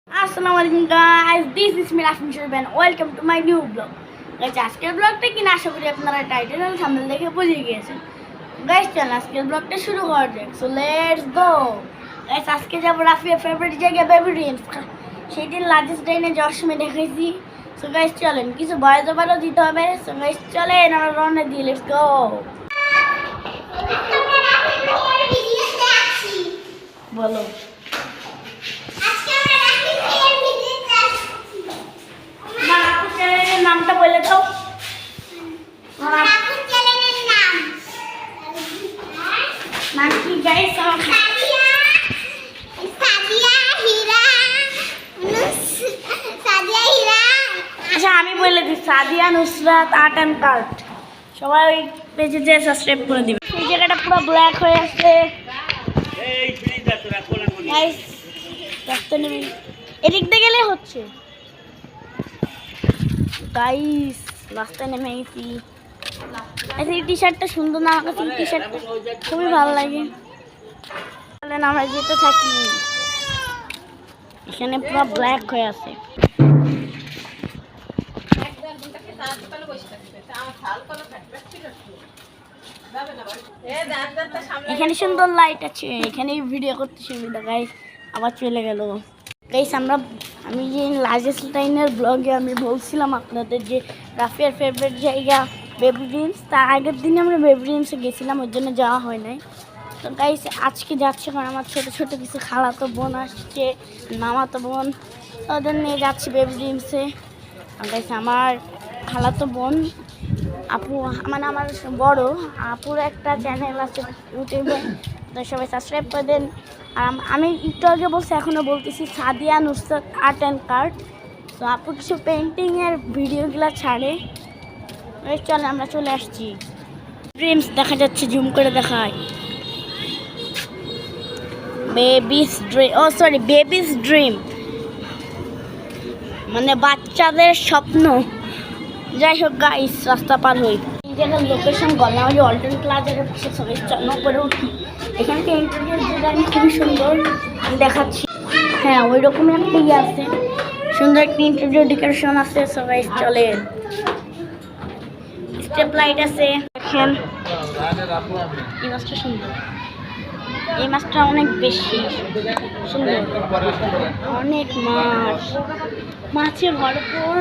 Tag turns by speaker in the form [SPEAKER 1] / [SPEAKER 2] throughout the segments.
[SPEAKER 1] Assalamualaikum guys, this is me Rafin Shurban. Welcome to my new vlog. Guys, আজকের ব্লগটা কি না আশা করি আপনারা টাইটেল আর থাম্বনেল দেখে বুঝে গিয়েছেন। গাইস চল আজকের ব্লগটা শুরু করা যাক। So let's go. গাইস আজকে যাব রাফিয়ার ফেভারিট জায়গা বেবি ড্রিমস। সেদিন লার্জেস্ট ডাইনে যাওয়ার সময় দেখাইছি। সো গাইস চলেন কিছু ভয়েস ওভারও দিতে হবে। সো গাইস চলেন আমরা রওনা দিই, লেটস গো। বলো নামটা বলে দাও। নাম কি গাইস? আচ্ছা আমি বলে দিই, Sadia Nusrat art and cart. সবাই পেজে যে সাবস্ক্রাইব করে দিবে। এই জায়গাটা পুরো ব্ল্যাক হয়ে আছে। গাইস রাস্তা নেমে এদিক দিয়ে গেলে হচ্ছে। গাইস রাস্তায় নেমে গেছি। এই টি শার্টটা সুন্দর না? আমার কাছে টি শার্টটা খুবই ভালো লাগে। তাহলে আমরা যেতে থাকি। এখানে পুরো ব্ল্যাক হয়ে আছে। এখানে সুন্দর লাইট আছে, এখানে ভিডিও করতে সুবিধা। গাইস আবার চলে গেল। গাইস আমি যে লার্জেস্ট লাইনের ব্লগে আমি বলছিলাম আপনাদের যে রাফিয়ার ফেভারিট জায়গা বেবি ড্রিমস, তার আগের দিনে আমরা বেবি ড্রিমসে গেছিলাম, ওই জন্য যাওয়া হয় নাই। তো গাইস আজকে যাচ্ছে, কারণ আমার ছোটো ছোটো কিছু খালাতো বোন আসছে, মামাতো বোন, ওদের নিয়ে যাচ্ছি বেবি ড্রিমসে। গাইস আমার খালাতো বোন আপু, মানে আমার বড় আপুর একটা চ্যানেল আছে ইউটিউবে, তো সবাই সাবস্ক্রাইব করে দেন। আর আমি একটু আগে বলছি, এখনও বলতেছি, Sadia Nusrat art and cart. তো আপু কিছু পেন্টিংয়ের ভিডিওগুলো ছাড়ে। চলে আমরা চলে আসছি। ড্রিমস দেখা যাচ্ছে, জুম করে দেখায়। বেবিস ড্রিম, ও সরি বেবিস ড্রিম মানে বাচ্চাদের স্বপ্ন। যাই হোক গাইস রাস্তা পার হই। এই জায়গার লোকেশন গলামারি অল্টন প্লাজার হচ্ছে, সবাই চন্ন করে উঠি। এখান থেকে ইন্টারভিউ ডিজাইন খুবই সুন্দর, আমি দেখাচ্ছি। হ্যাঁ ওই রকমই একটা ইয়ে আছে, সুন্দর একটা ইন্টারভিউ ডেকোরেশন আছে। সবাই চলে, স্টেপ লাইট আছে। দেখেন এই মাছটা সুন্দর, এই মাছটা অনেক বেশি সুন্দর, অনেক মাছ, মাছের ভরপুর।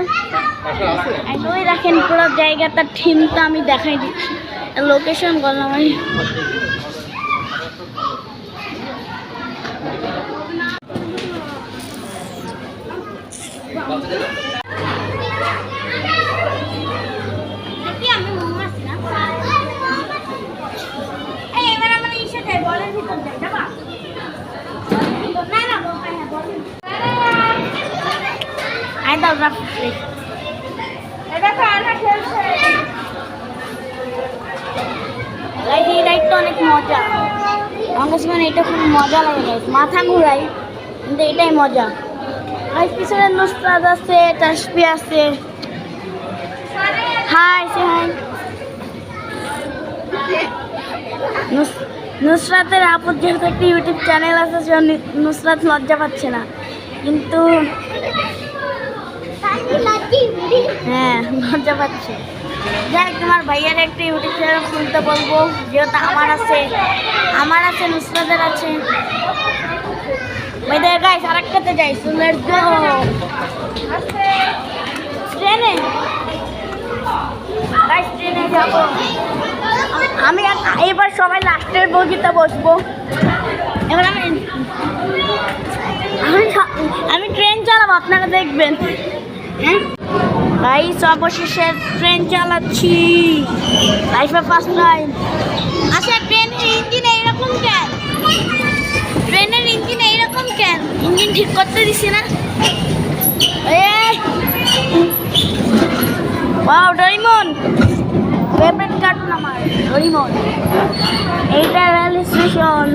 [SPEAKER 1] ওই দেখেন পুরো জায়গাটার থিমটা আমি দেখাই দিচ্ছি। লোকেশন গলামারি। এই রাইডটা অনেক মজা, আমার কাছে এটা খুব মজা লাগে। মাথা ঘুরাই কিন্তু এটাই মজা। পিছনে নুসরাত আছে, তাসবি আছে। হাই সে হাই। নুসরাতের আপুর যেহেতু একটা ইউটিউব চ্যানেল আছে, নুসরাত লজ্জা পাচ্ছে না, কিন্তু হ্যাঁ লজ্জা পাচ্ছে। যাই তোমার ভাইয়ার একটা ইউটিউব চ্যানেল খুলতে বলবো, যেহেতু আমার আছে নুসরাতের আছে। ভাইদের গাইস আরেকটাতে যাই। So let's go. ট্রেনে গাইস, ট্রেনে যাবো আমি। এবার সবাই লাস্টের বগিতে বসবো। এবার আমি ট্রেন চালাবো, আপনারা দেখবেন। হ্যাঁ গাইস অবশেষে ট্রেন চালাচ্ছি, লাইফে ফার্স্ট টাইম। আচ্ছা ট্রেনের ইঞ্জিন এইরকম কেন? ট্রেনের ইঞ্জিন এইরকম কেন? ইঞ্জিন ঠিক করতে দিছি না? ওয়াও ডোরেমন, ফেভারিট কার্টুন আমার ডোরেমন। এইটা রেল স্টেশন।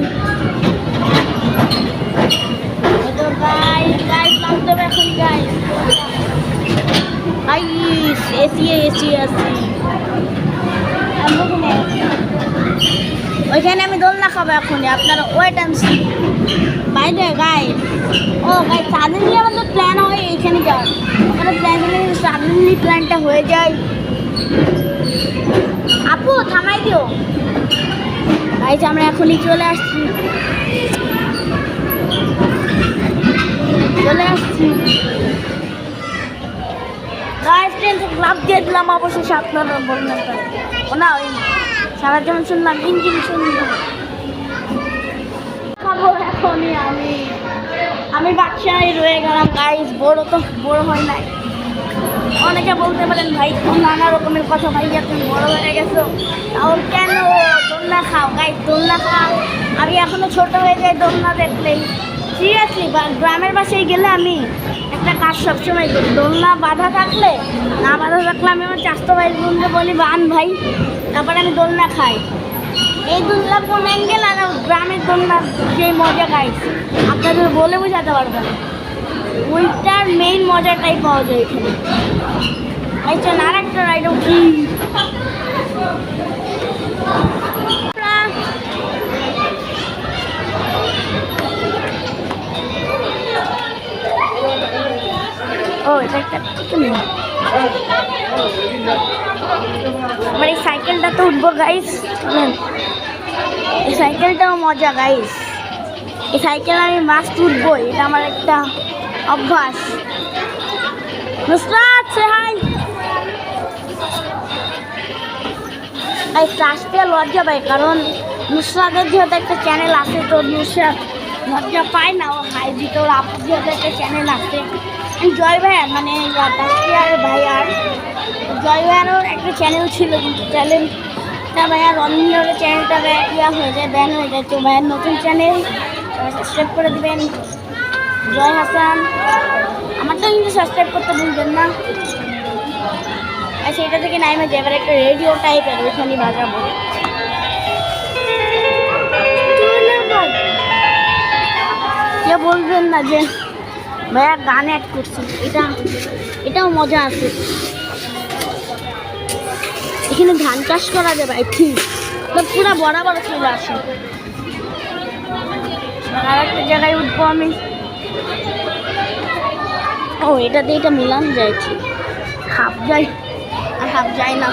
[SPEAKER 1] গাইস নামতে হবে এখন। গাইস এসি আছে। ওইখানে আমি দোলনা খাবো এখনই, আপনারা ওয়েট অ্যান্ড সি। বাইরে গাই ও গাই সাডেনলি আমাদের প্ল্যান হয় এইখানে যাওয়ার, ওখানে প্ল্যান হলে সাডেনলি প্ল্যানটা হয়ে যায়। আপু থামাই দিও। গাইজ আমরা এখনই চলে আসছি, গাইজ ট্রেন থেকে লাভ দিয়ে দিলাম। অবশেষে আপনারা বললেন ও না, ওই সারা যেমন শুনলাম ইঞ্জিন শুনলাম খাবো এখনই। আমি বাচ্চাই রয়ে গেলাম গাইজ, বড় হয় নাই। অনেকে বলতে পারেন ভাই নানা রকমের কথা, ভাইয়া তুমি বড় হয়ে গেছো, তাও কেন দোলনা খাও গাইজ, দোলনা খাও। আমি এখনো ছোট হয়ে যাই দোলনা দেখলেই, সিরিয়াসলি। গ্রামের বাসায় গেলে আমি একটা কাজ সবসময় করি, দোলনা বাঁধা থাকলে না বাঁধা থাকলে আমি আমার চাষতো ভাই বোনকে বলি বান ভাই, তারপরে আমি দোলনা খাই। এই দোলনা কোন অ্যাঙ্গেল আর গ্রামের দোলনার যে মজা গাইজ আপনাদের বলে বোঝাতে পারবো না, ওইটার মেইন মজাটাই পাওয়া যায় এখানে। আচ্ছা আর একটা রাইড উঠি। ও এটা একটা আমার এই সাইকেলটা তো উঠবো গাইস, এই সাইকেলটাও মজা গাইস, এই সাইকেল আমি মাস্ট উঠবো, এটা আমার একটা অভ্যাস। নুসরাত সে হাই। এই আসতে লজ্জা পাই, কারণ নুসরাতের যেহেতু একটা চ্যানেল আছে, তো নুসরাত লজ্জা পায় না, ও হাই দিতে, ওর আপুর যেহেতু একটা চ্যানেল আছে। জয় ভাইয়ার মানে আর ভাইয়ার জয় ভাইয়ারও একটা চ্যানেল ছিল, কিন্তু চ্যানেলটা ভাইয়ার অন্য চ্যানেলটা হয়ে যায়, ব্যান হয়ে যায়। তো ভাইয়ার নতুন চ্যানেল সাবস্ক্রাইব করে দেবেন, জয় হাসান। আমারটাও কিন্তু সাবস্ক্রাইব করতে ভুলবেন না। আচ্ছা এটা থেকে নাইমে যে এবার একটা রেডিও টাইপের ওইখানে বাজাবো। কে বলবেন না যে ভাইয়া গান অ্যাড করছে, এটাও মজা আছে। এখানে ধান চাষ করা যাবে ঠিক, পুরো বরাবর চলে আসে। আর একটা জায়গায় উঠবো আমি, ও এটা দিয়ে এটা মিলান যায়, ঠিক হাফ যায় আর হাফ যায় না।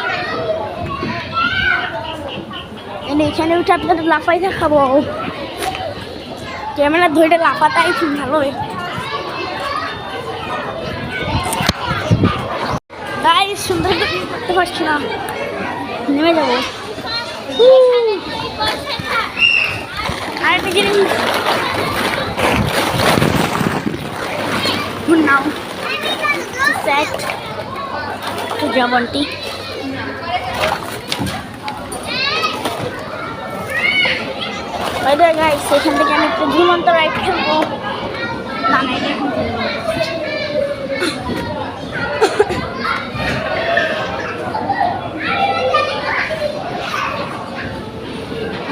[SPEAKER 1] এখানে উঠে আপনাদের লাফাই দেখাবো, ক্যামেরা ধরে লাফাটাই খুব ভালো। গাইস সুন্দর করতে পারছি না, নেমে যাবো। আরেকটা জিনিস নাও সেট তো জবন্টি। গাইস সেখান থেকে আমি একটু ঝুমন্ত রাইড খেলবো। না না এটা এখন খেলবো।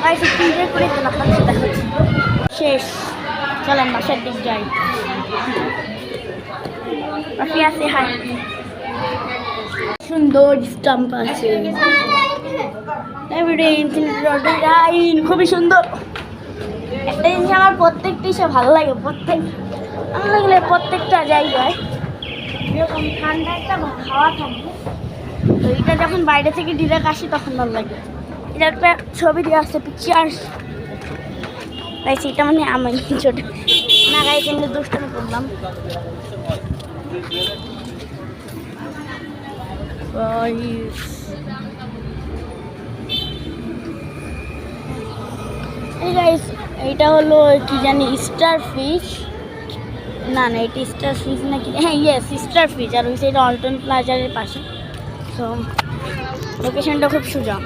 [SPEAKER 1] গাইস একটু এনজয় করে দিন, আপনার সাথে শেষ। চলেন বাসার দিক যাই। রাফি আছে হাই, সুন্দর স্টাম্প আছে, খুবই সুন্দর। একটা জিনিস আমার প্রত্যেকটি সে ভালো লাগে, ভালো লাগলে প্রত্যেকটা জায়গায় এরকম ঠান্ডা একটা হাওয়া থাকবে। তো এটা যখন বাইরে থেকে ডিরেক্ট আসি তখন ভালো লাগে। এটা একটা ছবি দিয়ে আসছে পিকচার, তাই সেটা মানে আমি ছোট না গাই কিন্তু দুষ্টমি করলাম। এইটা হলো কি জানি স্টার ফিশ, না এটা স্টার ফিশ নাকি, হ্যাঁ ইয়েস স্টার ফিশ। আর ওই সাইড অল্টন প্লাজারের পাশে, তো লোকেশনটা খুব সোজা।